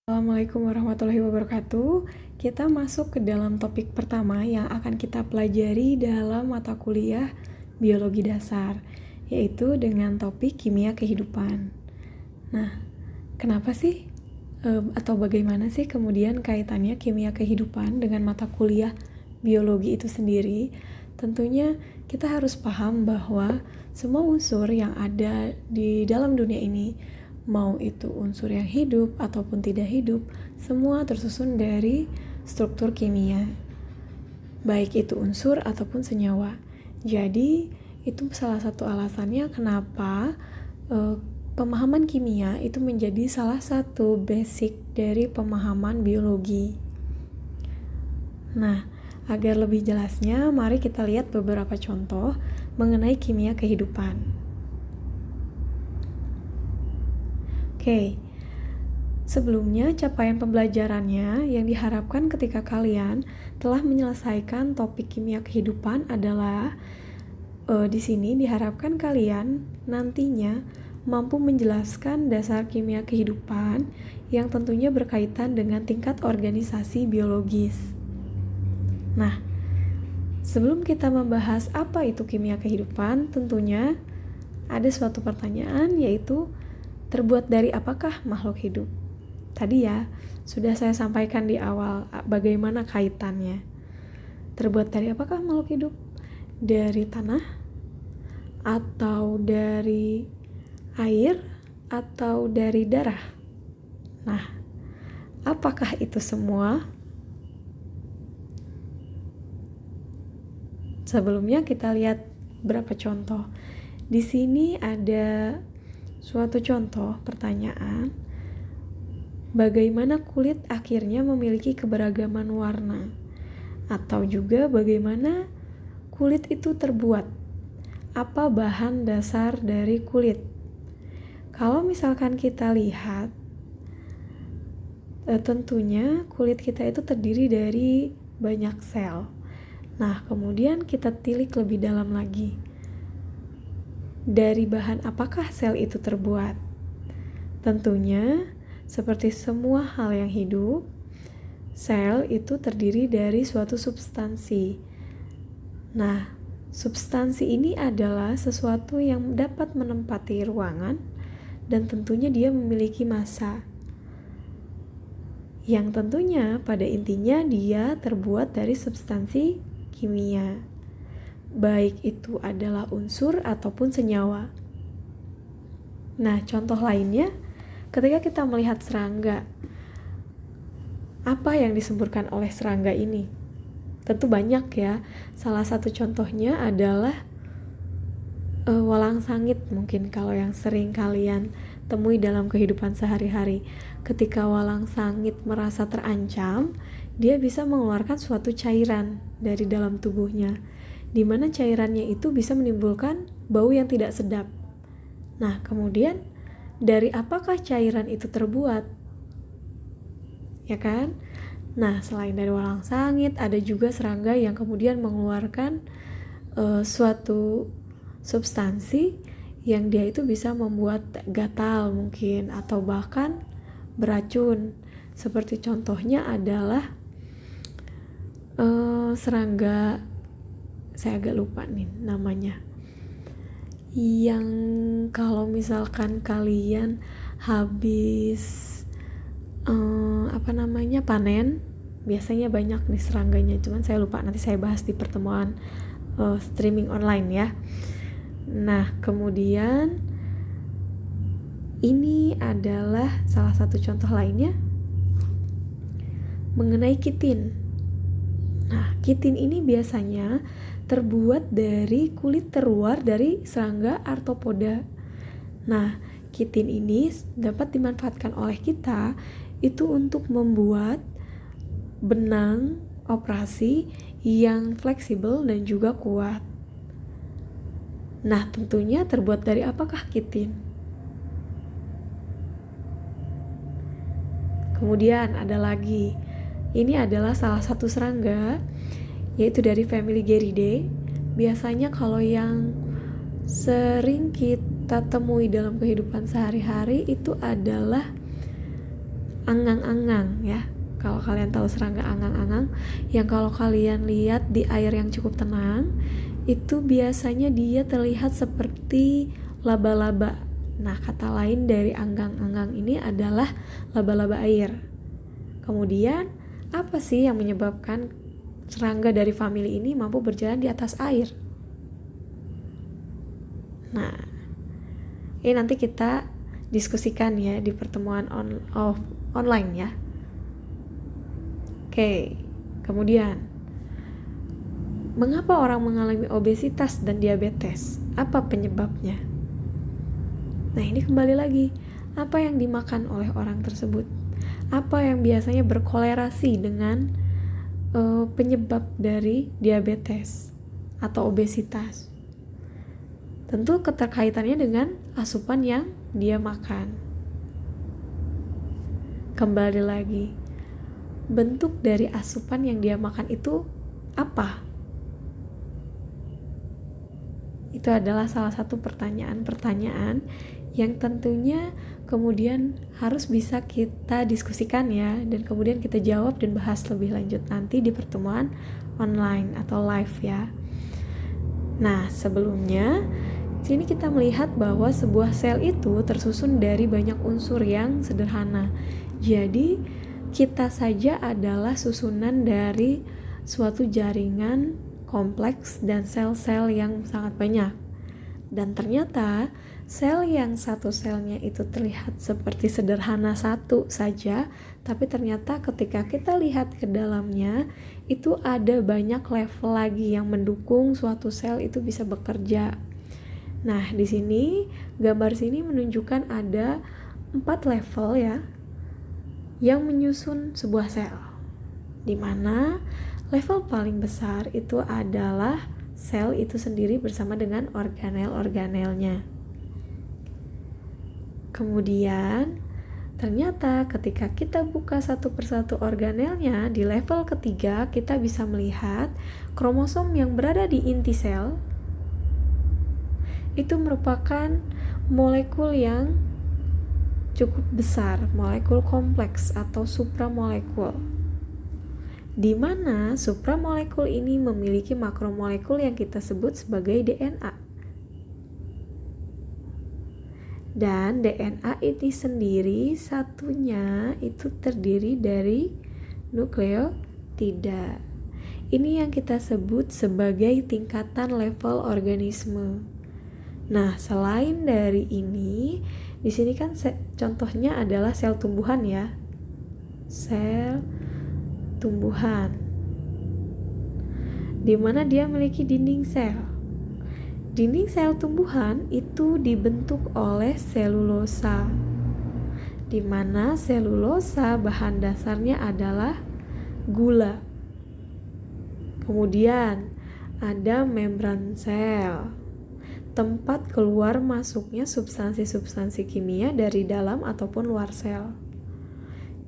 Assalamualaikum warahmatullahi wabarakatuh. Kita masuk ke dalam topik pertama yang akan kita pelajari dalam mata kuliah biologi dasar, yaitu dengan topik kimia kehidupan. Nah, kenapa sih atau bagaimana sih kemudian kaitannya kimia kehidupan dengan mata kuliah biologi itu sendiri? Tentunya kita harus paham bahwa semua unsur yang ada di dalam dunia ini, mau itu unsur yang hidup ataupun tidak hidup, semua tersusun dari struktur kimia, baik itu unsur ataupun senyawa. Jadi itu salah satu alasannya kenapa pemahaman kimia itu menjadi salah satu basic dari pemahaman biologi. Nah, agar lebih jelasnya, mari kita lihat beberapa contoh mengenai kimia kehidupan. Oke, sebelumnya capaian pembelajarannya yang diharapkan ketika kalian telah menyelesaikan topik kimia kehidupan adalah di sini diharapkan kalian nantinya mampu menjelaskan dasar kimia kehidupan yang tentunya berkaitan dengan tingkat organisasi biologis. Nah, sebelum kita membahas apa itu kimia kehidupan, tentunya ada suatu pertanyaan, yaitu terbuat dari apakah makhluk hidup? Tadi ya, sudah saya sampaikan di awal bagaimana kaitannya. Terbuat dari apakah makhluk hidup? Dari tanah? Atau dari air? Atau dari darah? Nah, apakah itu semua? Sebelumnya kita lihat beberapa contoh. Di sini ada suatu contoh pertanyaan, bagaimana kulit akhirnya memiliki keberagaman warna? Atau juga bagaimana kulit itu terbuat? Apa bahan dasar dari kulit? Kalau misalkan kita lihat, tentunya kulit kita itu terdiri dari banyak sel. Nah, kemudian kita tilik lebih dalam lagi. Dari bahan apakah sel itu terbuat? Tentunya, seperti semua hal yang hidup, sel itu terdiri dari suatu substansi. Nah, substansi ini adalah sesuatu yang dapat menempati ruangan dan tentunya dia memiliki massa. Yang tentunya pada intinya dia terbuat dari substansi kimia, baik itu adalah unsur ataupun senyawa. Nah, contoh lainnya, ketika kita melihat serangga, apa yang disemburkan oleh serangga ini? Tentu banyak ya. Salah satu contohnya adalah walang sangit, mungkin kalau yang sering kalian temui dalam kehidupan sehari-hari. Ketika walang sangit merasa terancam, dia bisa mengeluarkan suatu cairan dari dalam tubuhnya, di mana cairannya itu bisa menimbulkan bau yang tidak sedap. Nah, kemudian dari apakah cairan itu terbuat? Ya kan? Nah, selain dari walang sangit, ada juga serangga yang kemudian mengeluarkan suatu substansi yang dia itu bisa membuat gatal mungkin, atau bahkan beracun. Seperti contohnya adalah serangga, saya agak lupa nih namanya, yang kalau misalkan kalian habis panen, biasanya banyak nih serangganya, cuman saya lupa, nanti saya bahas di pertemuan streaming online ya. Nah, kemudian ini adalah salah satu contoh lainnya mengenai kitin. Nah, kitin ini biasanya terbuat dari kulit terluar dari serangga arthropoda. Nah, kitin ini dapat dimanfaatkan oleh kita itu untuk membuat benang operasi yang fleksibel dan juga kuat. Nah, tentunya terbuat dari apakah kitin? Kemudian ada lagi, ini adalah salah satu serangga, yaitu dari family Geridae. Biasanya kalau yang sering kita temui dalam kehidupan sehari-hari itu adalah Anggang-anggang ya. Kalau kalian tahu serangga anggang-anggang, yang kalau kalian lihat di air yang cukup tenang, itu biasanya dia terlihat seperti laba-laba. Nah, kata lain dari anggang-anggang ini adalah laba-laba air. Kemudian, apa sih yang menyebabkan serangga dari famili ini mampu berjalan di atas air? Nah, ini nanti kita diskusikan ya di pertemuan online ya. Oke, kemudian mengapa orang mengalami obesitas dan diabetes? Apa penyebabnya? Nah, ini kembali lagi, apa yang dimakan oleh orang tersebut? Apa yang biasanya berkolerasi dengan penyebab dari diabetes atau obesitas? Tentu keterkaitannya dengan asupan yang dia makan. Kembali lagi, bentuk dari asupan yang dia makan itu apa? Itu adalah salah satu pertanyaan-pertanyaan yang tentunya kemudian harus bisa kita diskusikan ya, dan kemudian kita jawab dan bahas lebih lanjut nanti di pertemuan online atau live ya. Nah, sebelumnya sini kita melihat bahwa sebuah sel itu tersusun dari banyak unsur yang sederhana. Jadi, kita saja adalah susunan dari suatu jaringan kompleks dan sel-sel yang sangat banyak. Dan ternyata sel yang satu selnya itu terlihat seperti sederhana satu saja, tapi ternyata ketika kita lihat ke dalamnya itu ada banyak level lagi yang mendukung suatu sel itu bisa bekerja. Nah, di sini gambar sini menunjukkan ada 4 level ya yang menyusun sebuah sel. Di mana level paling besar itu adalah sel itu sendiri bersama dengan organel-organelnya. Kemudian ternyata ketika kita buka satu persatu organelnya, di level ketiga kita bisa melihat kromosom yang berada di inti sel itu merupakan molekul yang cukup besar, molekul kompleks atau supramolekul, di mana supramolekul ini memiliki makromolekul yang kita sebut sebagai DNA. Dan DNA ini sendiri satunya itu terdiri dari nukleotida. Ini yang kita sebut sebagai tingkatan level organisme. Nah, selain dari ini, di sini kan contohnya adalah sel tumbuhan ya. Sel tumbuhan. Di mana dia memiliki dinding sel. Dinding sel tumbuhan itu dibentuk oleh selulosa. Di mana selulosa bahan dasarnya adalah gula. Kemudian ada membran sel, tempat keluar masuknya substansi-substansi kimia dari dalam ataupun luar sel.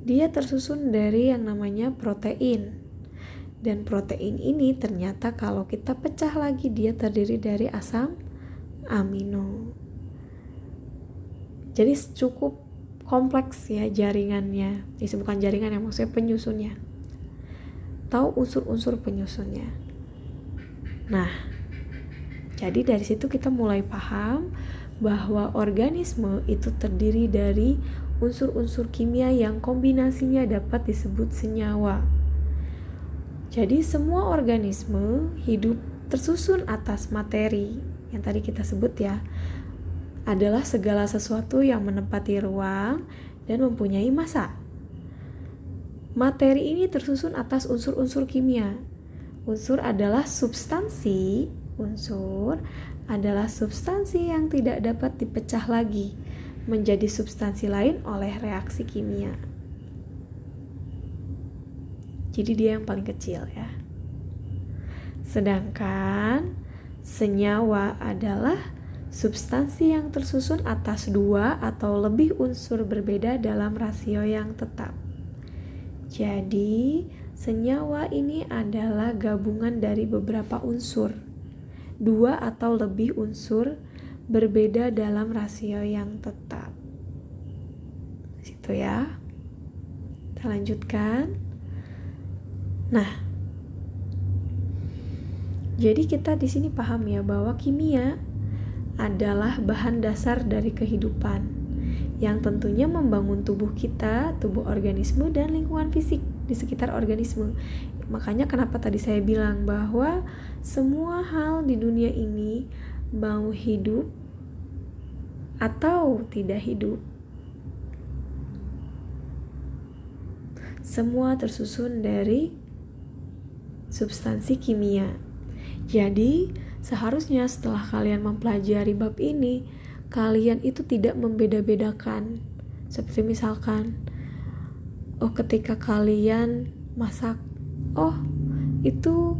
Dia tersusun dari yang namanya protein. Dan protein ini ternyata kalau kita pecah lagi dia terdiri dari asam amino. Jadi cukup kompleks ya jaringannya. Ini bukan jaringan yang maksudnya penyusunnya. Tahu unsur-unsur penyusunnya. Nah, jadi dari situ kita mulai paham bahwa organisme itu terdiri dari unsur-unsur kimia yang kombinasinya dapat disebut senyawa. Jadi semua organisme hidup tersusun atas materi yang tadi kita sebut ya, adalah segala sesuatu yang menempati ruang dan mempunyai massa. Materi ini tersusun atas unsur-unsur kimia. Unsur adalah substansi. Unsur adalah substansi yang tidak dapat dipecah lagi menjadi substansi lain oleh reaksi kimia. Jadi dia yang paling kecil ya. Sedangkan senyawa adalah substansi yang tersusun atas 2 atau lebih unsur berbeda dalam rasio yang tetap. Jadi senyawa ini adalah gabungan dari beberapa unsur, 2 atau lebih unsur berbeda dalam rasio yang tetap. Situ ya. Saya lanjutkan. Nah, jadi kita di sini paham ya bahwa kimia adalah bahan dasar dari kehidupan yang tentunya membangun tubuh kita, tubuh organisme, dan lingkungan fisik di sekitar organisme. Makanya kenapa tadi saya bilang bahwa semua hal di dunia ini mau hidup atau tidak hidup, semua tersusun dari substansi kimia. Jadi, seharusnya setelah kalian mempelajari bab ini, kalian itu tidak membeda-bedakan. Seperti misalkan, ketika kalian masak, itu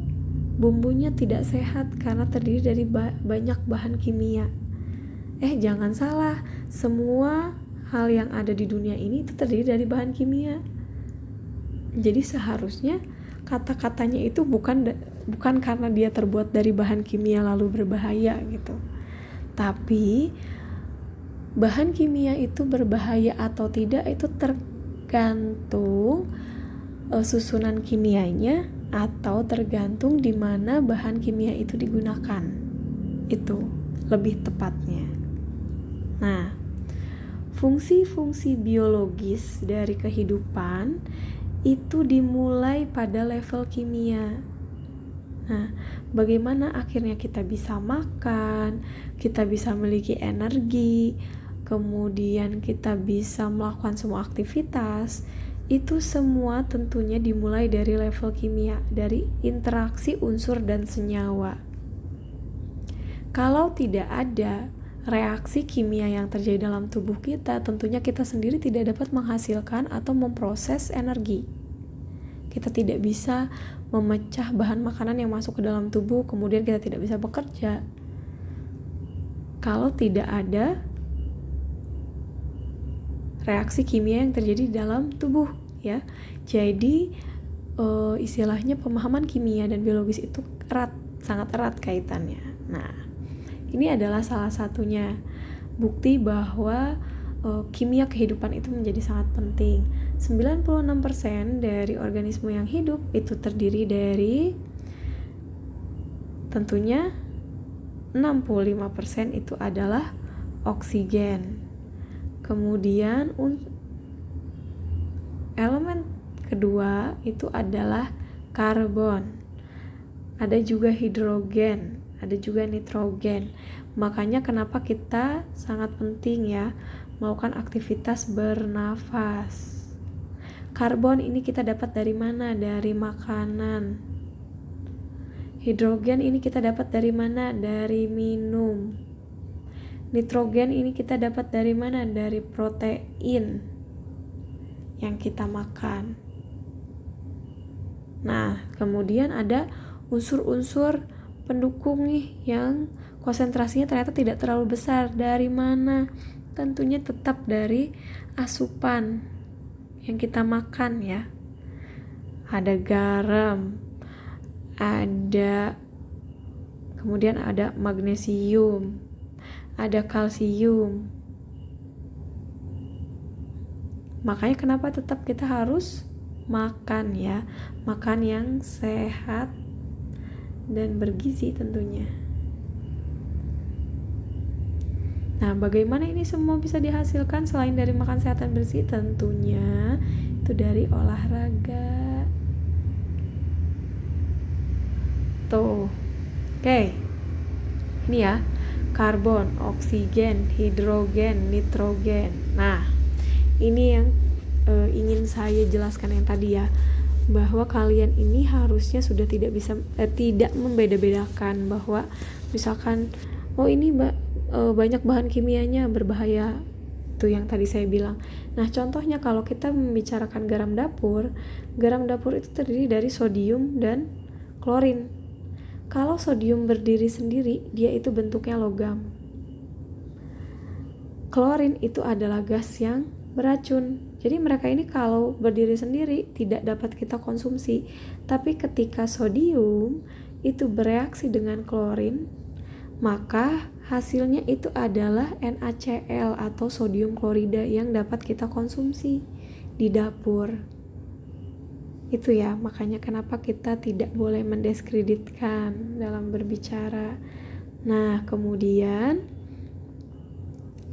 bumbunya tidak sehat karena terdiri dari banyak bahan kimia. Jangan salah, semua hal yang ada di dunia ini itu terdiri dari bahan kimia. Jadi seharusnya kata-katanya itu bukan karena dia terbuat dari bahan kimia lalu berbahaya gitu. Tapi bahan kimia itu berbahaya atau tidak itu tergantung susunan kimianya atau tergantung di mana bahan kimia itu digunakan. Itu lebih tepatnya. Nah, fungsi-fungsi biologis dari kehidupan itu dimulai pada level kimia. Nah, bagaimana akhirnya kita bisa makan, kita bisa memiliki energi, kemudian kita bisa melakukan semua aktivitas, itu semua tentunya dimulai dari level kimia, dari interaksi unsur dan senyawa. Kalau tidak ada reaksi kimia yang terjadi dalam tubuh kita, tentunya kita sendiri tidak dapat menghasilkan atau memproses energi. Kita tidak bisa memecah bahan makanan yang masuk ke dalam tubuh, kemudian kita tidak bisa bekerja kalau tidak ada reaksi kimia yang terjadi di dalam tubuh ya. Jadi istilahnya pemahaman kimia dan biologis itu sangat erat kaitannya. Nah, ini adalah salah satunya bukti bahwa kimia kehidupan itu menjadi sangat penting. 96% dari organisme yang hidup itu terdiri dari, tentunya 65% itu adalah oksigen. Kemudian elemen kedua itu adalah karbon. Ada juga hidrogen, ada juga nitrogen. Makanya kenapa kita sangat penting ya melakukan aktivitas bernafas. Karbon ini kita dapat dari mana? Dari makanan. Hidrogen ini kita dapat dari mana? Dari minum. Nitrogen ini kita dapat dari mana? Dari protein yang kita makan. Nah, kemudian ada unsur-unsur pendukung nih yang konsentrasinya ternyata tidak terlalu besar. Dari mana? Tentunya tetap dari asupan yang kita makan ya. Ada garam, kemudian ada magnesium, ada kalsium. Makanya kenapa tetap kita harus makan ya, makan yang sehat dan bergizi tentunya. Nah, bagaimana ini semua bisa dihasilkan selain dari makan sehat dan bersih? Tentunya itu dari olahraga. Tuh. Oke. Ini ya, karbon, oksigen, hidrogen, nitrogen. Nah, ini yang ingin saya jelaskan yang tadi ya, bahwa kalian ini harusnya sudah tidak membeda-bedakan bahwa misalkan ini banyak bahan kimianya berbahaya, itu yang tadi saya bilang. Nah, contohnya kalau kita membicarakan garam dapur itu terdiri dari sodium dan klorin. Kalau sodium berdiri sendiri, dia itu bentuknya logam. Klorin itu adalah gas yang beracun. Jadi mereka ini kalau berdiri sendiri tidak dapat kita konsumsi. Tapi ketika sodium itu bereaksi dengan klorin, maka hasilnya itu adalah NaCl atau sodium klorida yang dapat kita konsumsi di dapur. Itu ya, makanya kenapa kita tidak boleh mendiskreditkan dalam berbicara. Nah, kemudian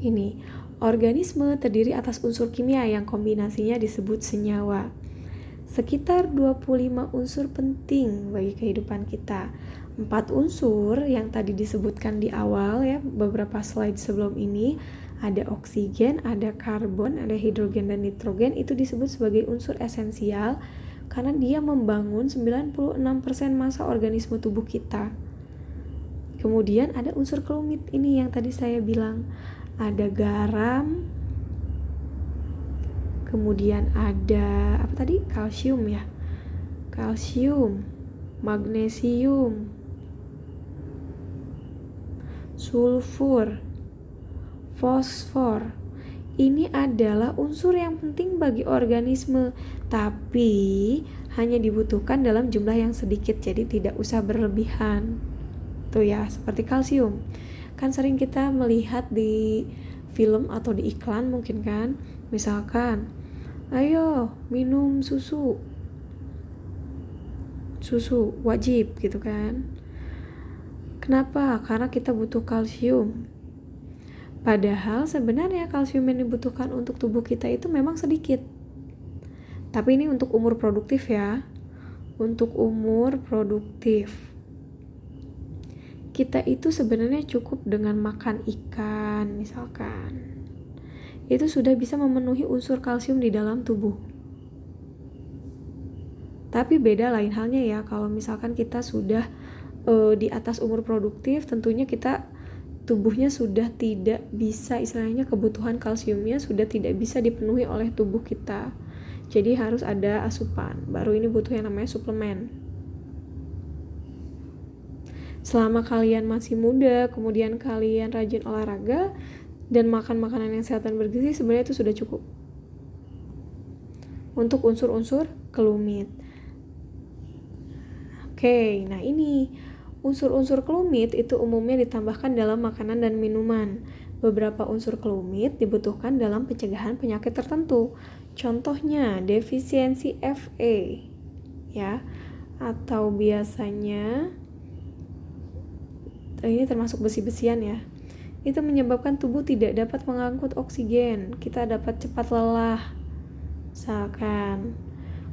ini, organisme terdiri atas unsur kimia yang kombinasinya disebut senyawa. Sekitar 25 unsur penting bagi kehidupan kita. 4 unsur yang tadi disebutkan di awal ya, beberapa slide sebelum ini, ada oksigen, ada karbon, ada hidrogen dan nitrogen, itu disebut sebagai unsur esensial karena dia membangun 96% massa organisme tubuh kita. Kemudian ada unsur kelumit ini yang tadi saya bilang, ada garam, kemudian ada apa tadi? Kalsium ya. Kalsium, magnesium, sulfur, fosfor. Ini adalah unsur yang penting bagi organisme, tapi hanya dibutuhkan dalam jumlah yang sedikit, jadi tidak usah berlebihan. Tuh ya, seperti kalsium. Kan sering kita melihat di film atau di iklan mungkin kan, misalkan, ayo minum susu wajib gitu kan. Kenapa? Karena kita butuh kalsium. Padahal sebenarnya kalsium yang dibutuhkan untuk tubuh kita itu memang sedikit. Tapi ini untuk umur produktif ya. Untuk umur produktif. Kita itu sebenarnya cukup dengan makan ikan misalkan. Itu sudah bisa memenuhi unsur kalsium di dalam tubuh. Tapi beda lain halnya ya kalau misalkan kita sudah di atas umur produktif, tentunya kita tubuhnya sudah tidak bisa, istilahnya kebutuhan kalsiumnya sudah tidak bisa dipenuhi oleh tubuh kita. Jadi harus ada asupan. Baru ini butuh yang namanya suplemen. Selama kalian masih muda, kemudian kalian rajin olahraga dan makan makanan yang sehat dan bergizi, sebenarnya itu sudah cukup untuk unsur-unsur kelumit. Oke, nah ini unsur-unsur kelumit itu umumnya ditambahkan dalam makanan dan minuman. Beberapa unsur kelumit dibutuhkan dalam pencegahan penyakit tertentu. Contohnya defisiensi Fe ya, atau biasanya ini termasuk besi-besian ya. Itu menyebabkan tubuh tidak dapat mengangkut oksigen. Kita dapat cepat lelah. Misalkan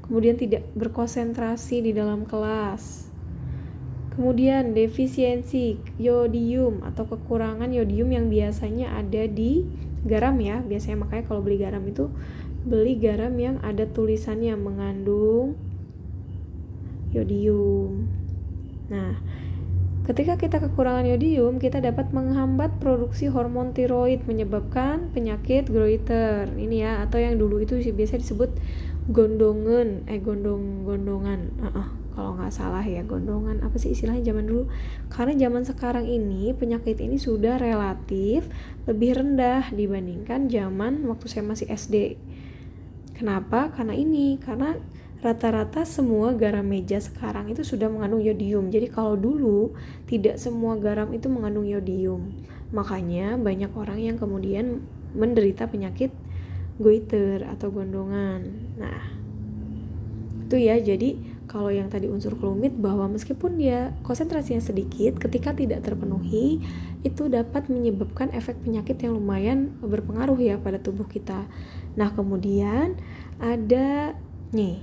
kemudian tidak berkonsentrasi di dalam kelas. Kemudian defisiensi yodium atau kekurangan yodium yang biasanya ada di garam ya. Biasanya makanya kalau beli garam itu beli garam yang ada tulisannya mengandung yodium. Nah, ketika kita kekurangan yodium, kita dapat menghambat produksi hormon tiroid menyebabkan penyakit goiter. Ini ya, atau yang dulu itu biasa disebut gondongan, kalau nggak salah ya, gondongan. Apa sih istilahnya zaman dulu? Karena zaman sekarang ini penyakit ini sudah relatif lebih rendah dibandingkan zaman waktu saya masih SD. Kenapa? Karena rata-rata semua garam meja sekarang itu sudah mengandung yodium. Jadi kalau dulu tidak semua garam itu mengandung yodium. Makanya banyak orang yang kemudian menderita penyakit goiter atau gondongan. Nah, itu ya. Jadi kalau yang tadi unsur kelumit, bahwa meskipun dia konsentrasinya sedikit, ketika tidak terpenuhi itu dapat menyebabkan efek penyakit yang lumayan berpengaruh ya pada tubuh kita. Nah, kemudian ada nih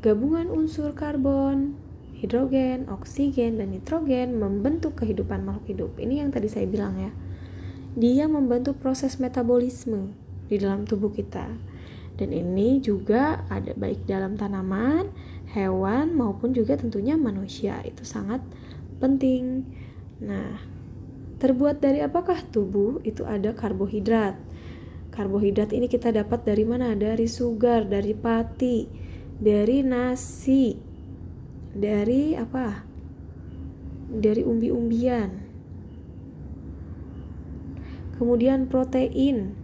gabungan unsur karbon, hidrogen, oksigen, dan nitrogen membentuk kehidupan makhluk hidup. Ini yang tadi saya bilang ya. Dia membantu proses metabolisme di dalam tubuh kita. Dan ini juga ada baik dalam tanaman, hewan, maupun juga tentunya manusia. Itu sangat penting. Nah, terbuat dari apakah tubuh? Itu ada karbohidrat. Karbohidrat ini kita dapat dari mana? Dari sugar, dari pati, dari nasi, dari apa? Dari umbi-umbian. Kemudian protein.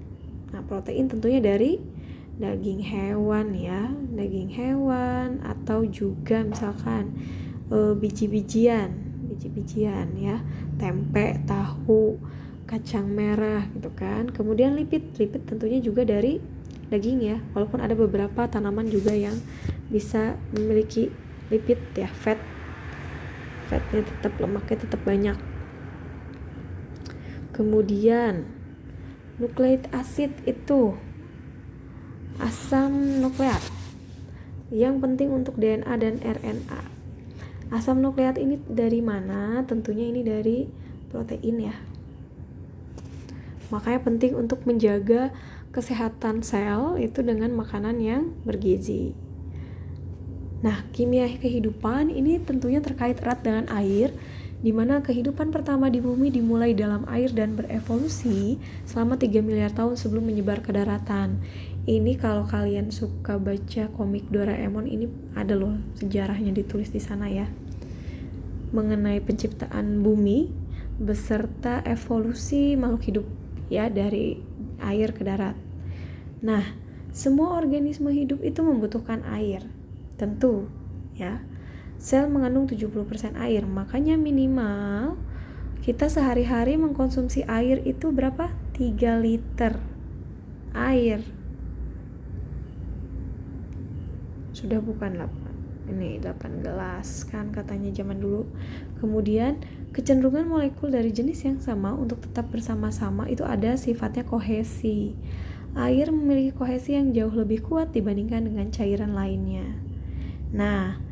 Nah, protein tentunya dari daging hewan ya, daging hewan atau juga misalkan biji-bijian ya, tempe, tahu, kacang merah gitu kan. Kemudian lipid tentunya juga dari daging ya, walaupun ada beberapa tanaman juga yang bisa memiliki lipid ya, fatnya tetap, lemaknya tetap banyak. Kemudian nucleic acid itu asam nukleat yang penting untuk DNA dan RNA. Asam nukleat ini dari mana? Tentunya ini dari protein ya. Makanya penting untuk menjaga kesehatan sel itu dengan makanan yang bergizi. Nah, kimia kehidupan ini tentunya terkait erat dengan air, di mana kehidupan pertama di bumi dimulai dalam air dan berevolusi selama 3 miliar tahun sebelum menyebar ke daratan. Ini kalau kalian suka baca komik Doraemon, ini ada loh sejarahnya ditulis di sana ya, mengenai penciptaan bumi beserta evolusi makhluk hidup ya, dari air ke darat. Nah, semua organisme hidup itu membutuhkan air, tentu ya. Sel mengandung 70% air, makanya minimal kita sehari-hari mengkonsumsi air itu berapa? 3 liter air. Sudah bukan 8 gelas kan katanya zaman dulu. Kemudian kecenderungan molekul dari jenis yang sama untuk tetap bersama-sama itu ada sifatnya kohesi. Air memiliki kohesi yang jauh lebih kuat dibandingkan dengan cairan lainnya. Nah,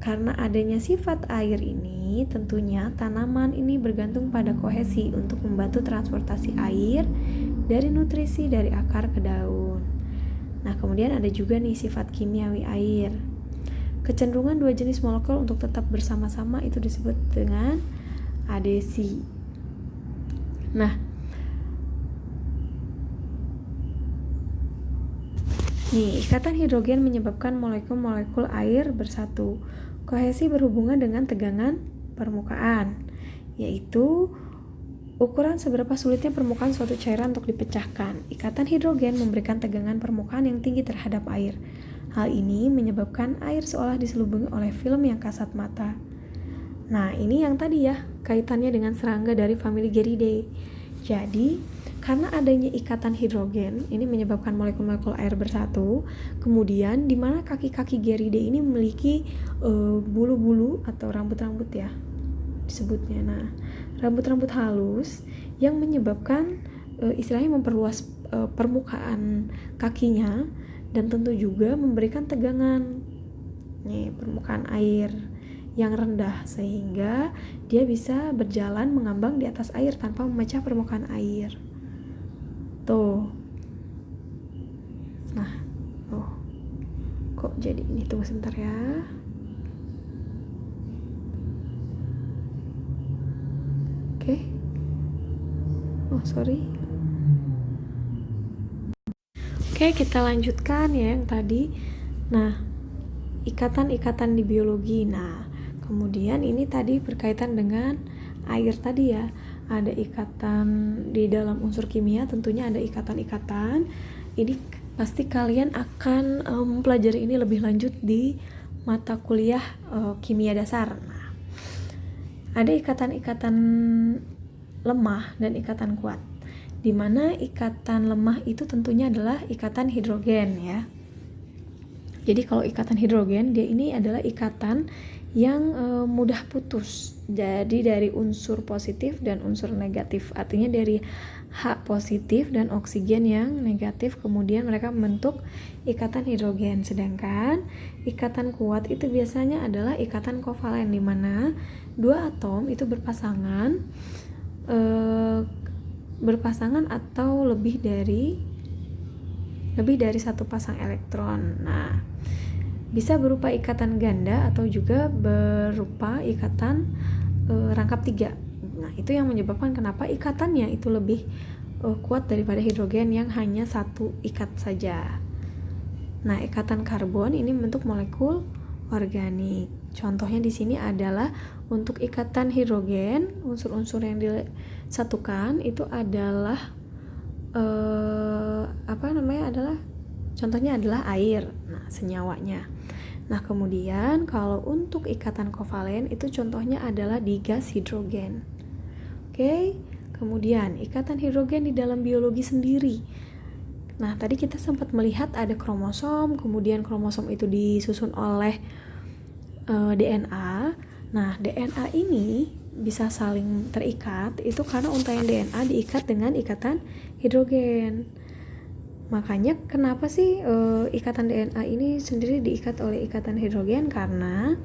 karena adanya sifat air ini, tentunya tanaman ini bergantung pada kohesi untuk membantu transportasi air dari nutrisi dari akar ke daun. Nah, kemudian ada juga nih sifat kimiawi air. Kecenderungan dua jenis molekul untuk tetap bersama-sama itu disebut dengan adesi. Nah, nih, ikatan hidrogen menyebabkan molekul-molekul air bersatu. Kohesi berhubungan dengan tegangan permukaan, yaitu ukuran seberapa sulitnya permukaan suatu cairan untuk dipecahkan. Ikatan hidrogen memberikan tegangan permukaan yang tinggi terhadap air. Hal ini menyebabkan air seolah diselubungi oleh film yang kasat mata. Nah, ini yang tadi ya, kaitannya dengan serangga dari famili Geridae. Jadi, karena adanya ikatan hidrogen, ini menyebabkan molekul-molekul air bersatu. Kemudian, di mana kaki-kaki Geridae ini memiliki bulu-bulu atau rambut-rambut ya, disebutnya. Nah, rambut-rambut halus yang menyebabkan istilahnya memperluas permukaan kakinya dan tentu juga memberikan tegangan nih permukaan air yang rendah sehingga dia bisa berjalan mengambang di atas air tanpa memecah permukaan air. Tuh. Nah, kok jadi ini? Tunggu sebentar ya. Oke. Sorry. Oke, kita lanjutkan ya yang tadi. Nah, ikatan-ikatan di biologi. Nah, kemudian ini tadi berkaitan dengan air tadi ya. Ada ikatan di dalam unsur kimia, tentunya ada ikatan-ikatan. Ini pasti kalian akan mempelajari ini lebih lanjut di mata kuliah kimia dasar. Nah, ada ikatan-ikatan lemah dan ikatan kuat. Di mana ikatan lemah itu tentunya adalah ikatan hidrogen ya. Jadi kalau ikatan hidrogen, dia ini adalah ikatan yang mudah putus. Jadi dari unsur positif dan unsur negatif. Artinya dari H positif dan oksigen yang negatif, kemudian mereka membentuk ikatan hidrogen. Sedangkan ikatan kuat itu biasanya adalah ikatan kovalen, di mana dua atom itu berpasangan atau lebih dari satu pasang elektron. Nah, bisa berupa ikatan ganda atau juga berupa ikatan rangkap 3. Nah, itu yang menyebabkan kenapa ikatannya itu lebih kuat daripada hidrogen yang hanya satu ikat saja. Nah, ikatan karbon ini membentuk molekul organik. Contohnya di sini adalah untuk ikatan hidrogen, unsur-unsur yang disatukan itu adalah contohnya adalah air. Nah, senyawanya. Nah, kemudian kalau untuk ikatan kovalen itu contohnya adalah di gas hidrogen. Oke. Kemudian ikatan hidrogen di dalam biologi sendiri. Nah, tadi kita sempat melihat ada kromosom, kemudian kromosom itu disusun oleh DNA. Nah, DNA ini bisa saling terikat itu karena untaian DNA diikat dengan ikatan hidrogen. Makanya kenapa sih ikatan DNA ini sendiri diikat oleh ikatan hidrogen? Karena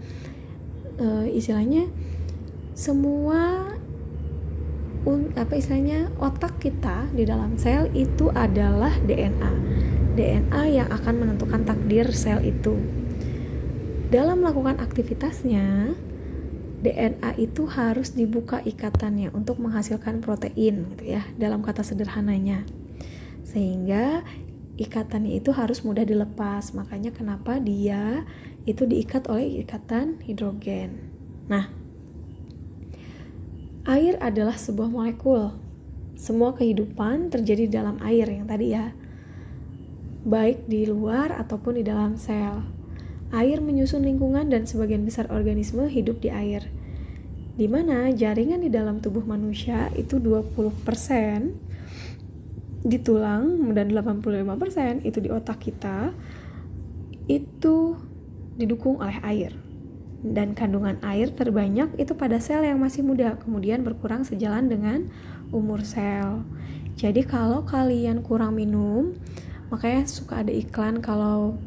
istilahnya semua otak kita di dalam sel itu adalah DNA yang akan menentukan takdir sel itu. Dalam melakukan aktivitasnya, DNA itu harus dibuka ikatannya untuk menghasilkan protein gitu ya, dalam kata sederhananya. Sehingga ikatannya itu harus mudah dilepas. Makanya kenapa dia itu diikat oleh ikatan hidrogen. Nah, air adalah sebuah molekul. Semua kehidupan terjadi dalam air yang tadi ya, baik di luar ataupun di dalam sel. Air menyusun lingkungan dan sebagian besar organisme hidup di air. Di mana jaringan di dalam tubuh manusia itu 20% di tulang dan 85% itu di otak kita itu didukung oleh air. Dan kandungan air terbanyak itu pada sel yang masih muda, kemudian berkurang sejalan dengan umur sel. Jadi kalau kalian kurang minum, makanya suka ada iklan kalau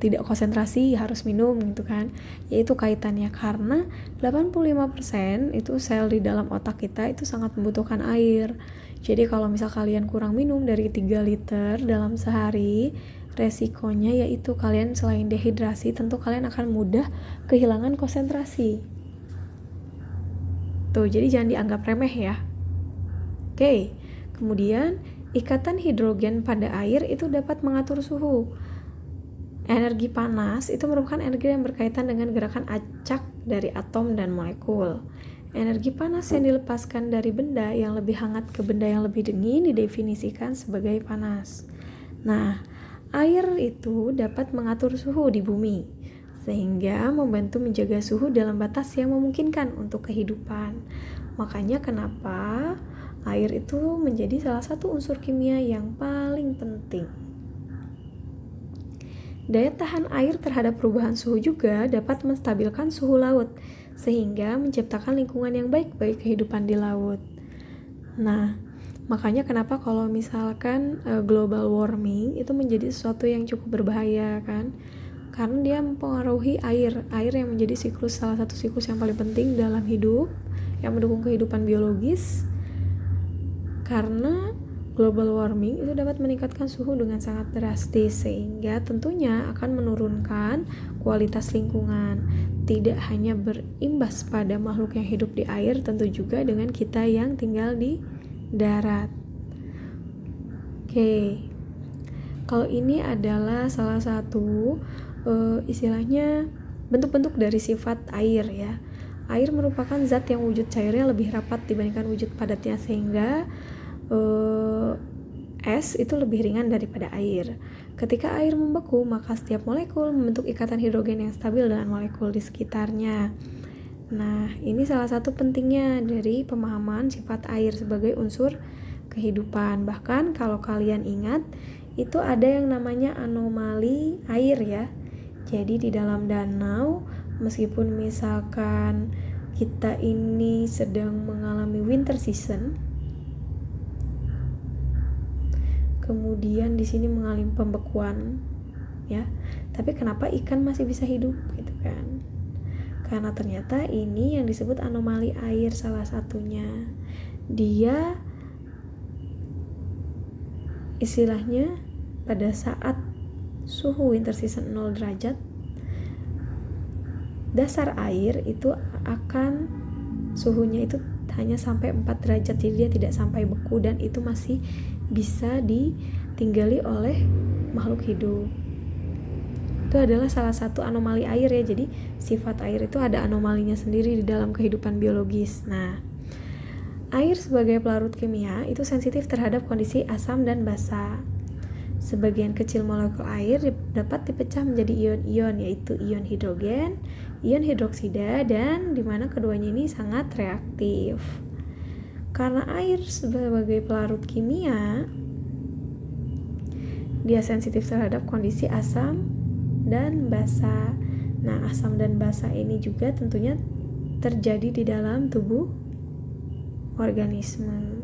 tidak konsentrasi harus minum gitu kan. Yaitu kaitannya karena 85% itu sel di dalam otak kita itu sangat membutuhkan air. Jadi kalau misal kalian kurang minum dari 3 liter dalam sehari, resikonya yaitu kalian selain dehidrasi, tentu kalian akan mudah kehilangan konsentrasi. Tuh, jadi jangan dianggap remeh ya. Oke, kemudian ikatan hidrogen pada air itu dapat mengatur suhu. Energi panas itu merupakan energi yang berkaitan dengan gerakan acak dari atom dan molekul. Energi panas yang dilepaskan dari benda yang lebih hangat ke benda yang lebih dingin didefinisikan sebagai panas. Nah, air itu dapat mengatur suhu di bumi, sehingga membantu menjaga suhu dalam batas yang memungkinkan untuk kehidupan. Makanya kenapa air itu menjadi salah satu unsur kimia yang paling penting. Daya tahan air terhadap perubahan suhu juga dapat menstabilkan suhu laut, sehingga menciptakan lingkungan yang baik bagi kehidupan di laut. Nah, makanya kenapa kalau misalkan global warming itu menjadi sesuatu yang cukup berbahaya kan? Karena dia mempengaruhi air yang menjadi salah satu siklus yang paling penting dalam hidup, yang mendukung kehidupan biologis. Karena global warming itu dapat meningkatkan suhu dengan sangat drastis, sehingga tentunya akan menurunkan kualitas lingkungan. Tidak hanya berimbas pada makhluk yang hidup di air, tentu juga dengan kita yang tinggal di darat. Oke, kalau ini adalah salah satu istilahnya bentuk-bentuk dari sifat air ya. Air merupakan zat yang wujud cairnya lebih rapat dibandingkan wujud padatnya, sehingga es itu lebih ringan daripada air. Ketika air membeku, maka setiap molekul membentuk ikatan hidrogen yang stabil dengan molekul di sekitarnya. Nah, ini salah satu pentingnya dari pemahaman sifat air sebagai unsur kehidupan. Bahkan kalau kalian ingat, itu ada yang namanya anomali air ya. Jadi di dalam danau, meskipun misalkan kita ini sedang mengalami winter season, kemudian di sini mengalami pembekuan ya, tapi kenapa ikan masih bisa hidup gitu kan? Karena ternyata ini yang disebut anomali air salah satunya. Dia istilahnya pada saat suhu winter season 0 derajat, dasar air itu akan suhunya itu hanya sampai 4 derajat, jadi dia tidak sampai beku dan itu masih bisa ditinggali oleh makhluk hidup. Itu adalah salah satu anomali air ya. Jadi sifat air itu ada anomalinya sendiri di dalam kehidupan biologis. Nah, air sebagai pelarut kimia itu sensitif terhadap kondisi asam dan basa. Sebagian kecil molekul air dapat dipecah menjadi ion-ion, yaitu ion hidrogen, ion hidroksida, dan dimana keduanya ini sangat reaktif. Karena air sebagai pelarut kimia, dia sensitif terhadap kondisi asam dan basa. Nah, asam dan basa ini juga tentunya terjadi di dalam tubuh organisme.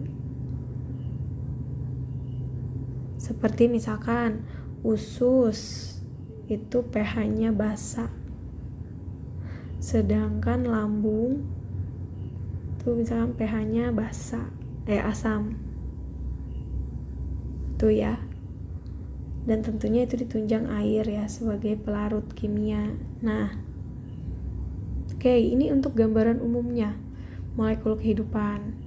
Seperti misalkan usus itu pH-nya basa, sedangkan lambung itu misalkan pH-nya asam. Itu ya. Dan tentunya itu ditunjang air ya sebagai pelarut kimia. Nah, oke, ini untuk gambaran umumnya molekul kehidupan.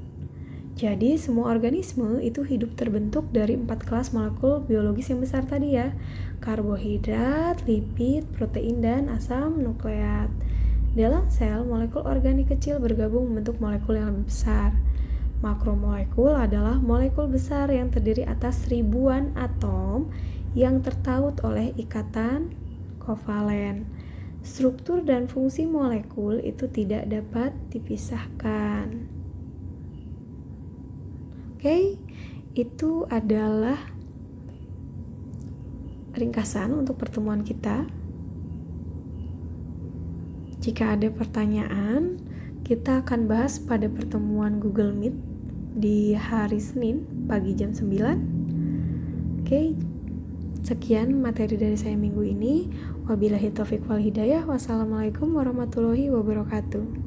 Jadi semua organisme itu hidup terbentuk dari 4 kelas molekul biologis yang besar tadi ya. Karbohidrat, lipid, protein, dan asam nukleat. Dalam sel, molekul organik kecil bergabung membentuk molekul yang lebih besar. Makromolekul adalah molekul besar yang terdiri atas ribuan atom yang tertaut oleh ikatan kovalen. Struktur dan fungsi molekul itu tidak dapat dipisahkan. Oke, itu adalah ringkasan untuk pertemuan kita. Jika ada pertanyaan, kita akan bahas pada pertemuan Google Meet di hari Senin pagi jam 9. Oke, sekian materi dari saya minggu ini. Wabillahi taufiq wal hidayah. Wassalamualaikum warahmatullahi wabarakatuh.